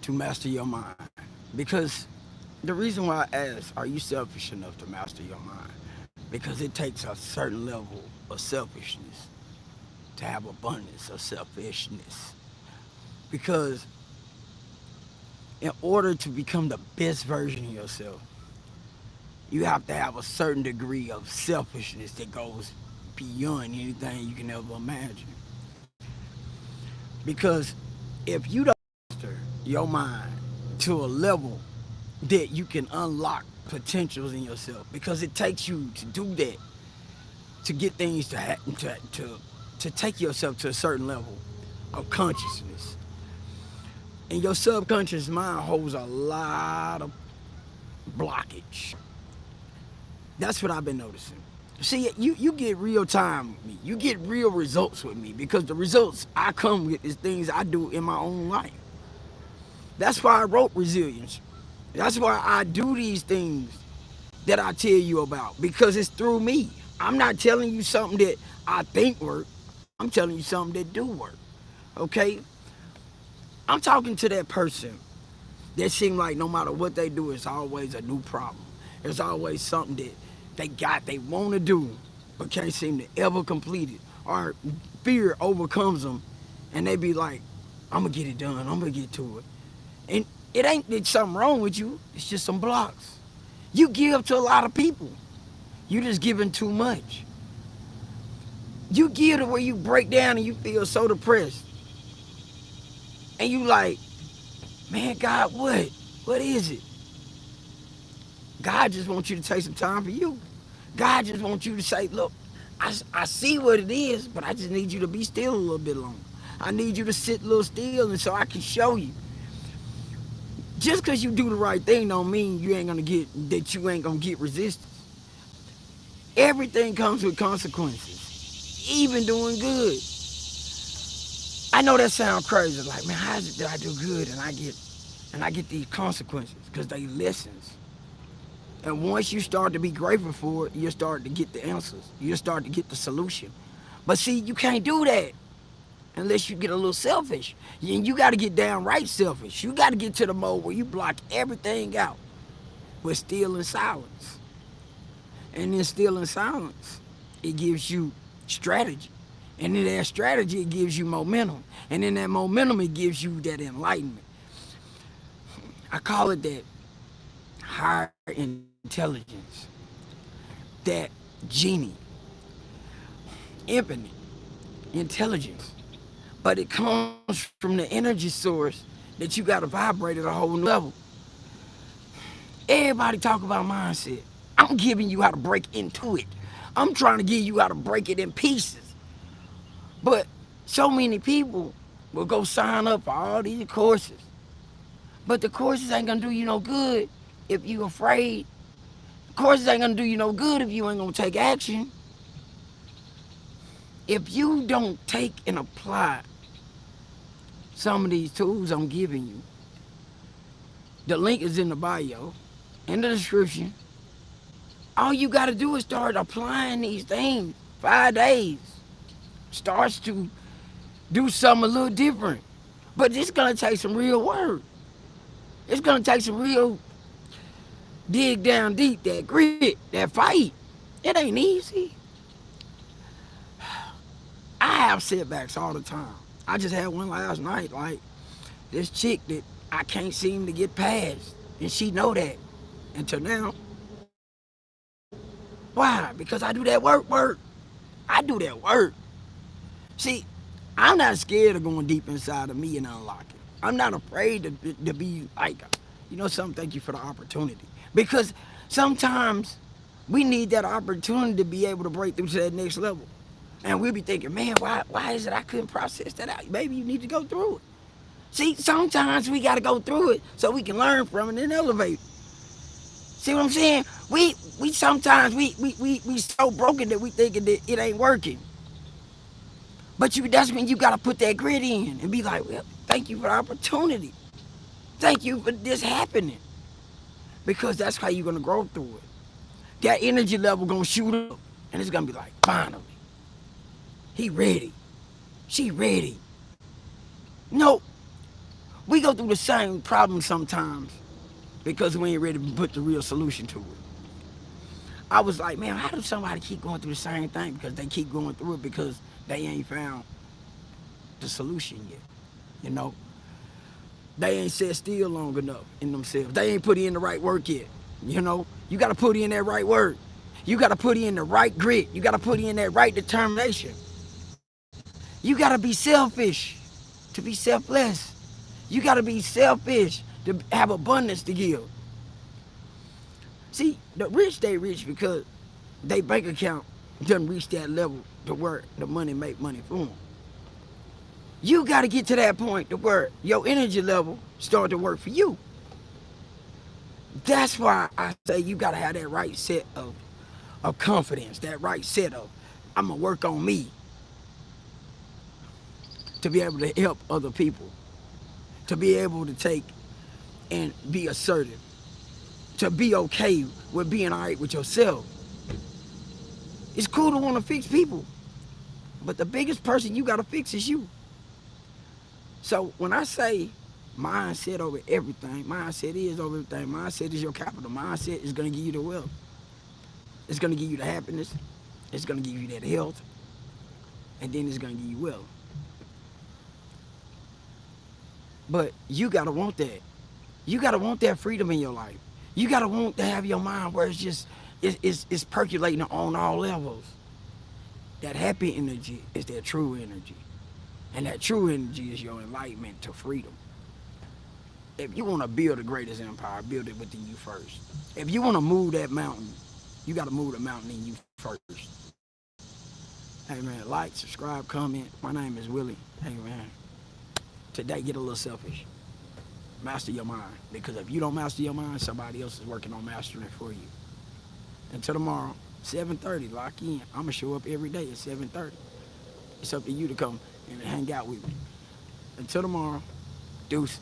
to master your mind. Because the reason why I ask, are you selfish enough to master your mind? Because it takes a certain level of selfishness to have abundance of selfishness. Because in order to become the best version of yourself, you have to have a certain degree of selfishness that goes beyond anything you can ever imagine. Because if you don't master your mind to a level that you can unlock potentials in yourself, because it takes you to do that, to get things to happen, to take yourself to a certain level of consciousness. And your subconscious mind holds a lot of blockage. That's what I've been noticing. See, you get real time with me. You get real results with me because the results I come with is things I do in my own life. That's why I wrote Resilience. That's why I do these things that I tell you about, because it's through me. I'm not telling you something that I think work. I'm telling you something that do work. Okay? I'm talking to that person that seem like no matter what they do, it's always a new problem. There's always something that they want to do, but can't seem to ever complete it. Or fear overcomes them, and they be like, I'm going to get it done. I'm going to get to it. And it ain't that something wrong with you. It's just some blocks. You give to a lot of people. You just giving too much. You give to where you break down and you feel so depressed. And you like, man, God, what? What is it? God just wants you to take some time for you. God just wants you to say, look, I see what it is, but I just need you to be still a little bit longer. I need you to sit a little still and so I can show you. Just because you do the right thing don't mean you ain't gonna get resistance. Everything comes with consequences, even doing good. I know that sounds crazy, like, man, how is it that I do good and I get these consequences? Because they lessons. And once you start to be grateful for it, you start to get the answers. You start to get the solution. But see, you can't do that unless you get a little selfish. And you got to get downright selfish. You got to get to the mode where you block everything out with still and silence. And then still in silence, it gives you strategy. And in that strategy, it gives you momentum. And in that momentum, it gives you that enlightenment. I call it that higher intelligence, that genie, infinite intelligence. But it comes from the energy source that you got to vibrate at a whole new level. Everybody talk about mindset. I'm giving you how to break into it. I'm trying to give you how to break it in pieces. But so many people will go sign up for all these courses. But the courses ain't gonna do you no good if you afraid. The courses ain't gonna do you no good if you ain't gonna take action. If you don't take and apply some of these tools I'm giving you, the link is in the bio, in the description. All you gotta do is start applying these things. 5 days starts to do something a little different. But it's gonna take some real work. It's gonna take some real dig down deep, that grit, that fight. It ain't easy. I have setbacks all the time. I just had one last night, like this chick that I can't seem to get past. And she know that until now. Why? Because I do that work. I do that work. See, I'm not scared of going deep inside of me and unlocking. I'm not afraid to be like, you know something, thank you for the opportunity. Because sometimes we need that opportunity to be able to break through to that next level. And we'll be thinking, man, why is it I couldn't process that out? Maybe you need to go through it. See, sometimes we got to go through it so we can learn from it and elevate. See what I'm saying? We sometimes we so broken that we thinking that it ain't working. But that's when you got to put that grit in and be like, well, thank you for the opportunity. Thank you for this happening. Because that's how you're going to grow through it. That energy level going to shoot up. And it's going to be like, finally. He ready. She ready. No. We We go through the same problem sometimes because we ain't ready to put the real solution to it. I was like, man, how do somebody keep going through the same thing? Because they keep going through it because they ain't found the solution yet. You know, they ain't sat still long enough in themselves. They ain't put in the right work yet. You know, you got to put in that right work. You got to put in the right grit. You got to put in that right determination. You got to be selfish to be selfless. You got to be selfish to have abundance to give. See, the rich, they rich because they bank account doesn't reach that level to where the money make money for them. You got to get to that point to where your energy level start to work for you. That's why I say you got to have that right set of confidence, that right set of, I'm going to work on me to be able to help other people, to be able to take and be assertive, to be okay with being all right with yourself. It's cool to want to fix people, but the biggest person you got to fix is you. So when I say mindset over everything, mindset is over everything. Mindset is your capital. Mindset is going to give you the wealth. It's going to give you the happiness. It's going to give you that health. And then it's going to give you wealth. But you got to want that. You got to want that freedom in your life. You got to want to have your mind where it's just, it's percolating on all levels. That happy energy is that true energy. And that true energy is your enlightenment to freedom. If you want to build the greatest empire, build it within you first. If you want to move that mountain, you got to move the mountain in you first. Hey man, like, subscribe, comment. My name is Willie. Hey man, today get a little selfish. Master your mind. Because if you don't master your mind, somebody else is working on mastering it for you. Until tomorrow, 7:30, lock in. I'm going to show up every day at 7:30. It's up to you to come and hang out with me. Until tomorrow, deuces.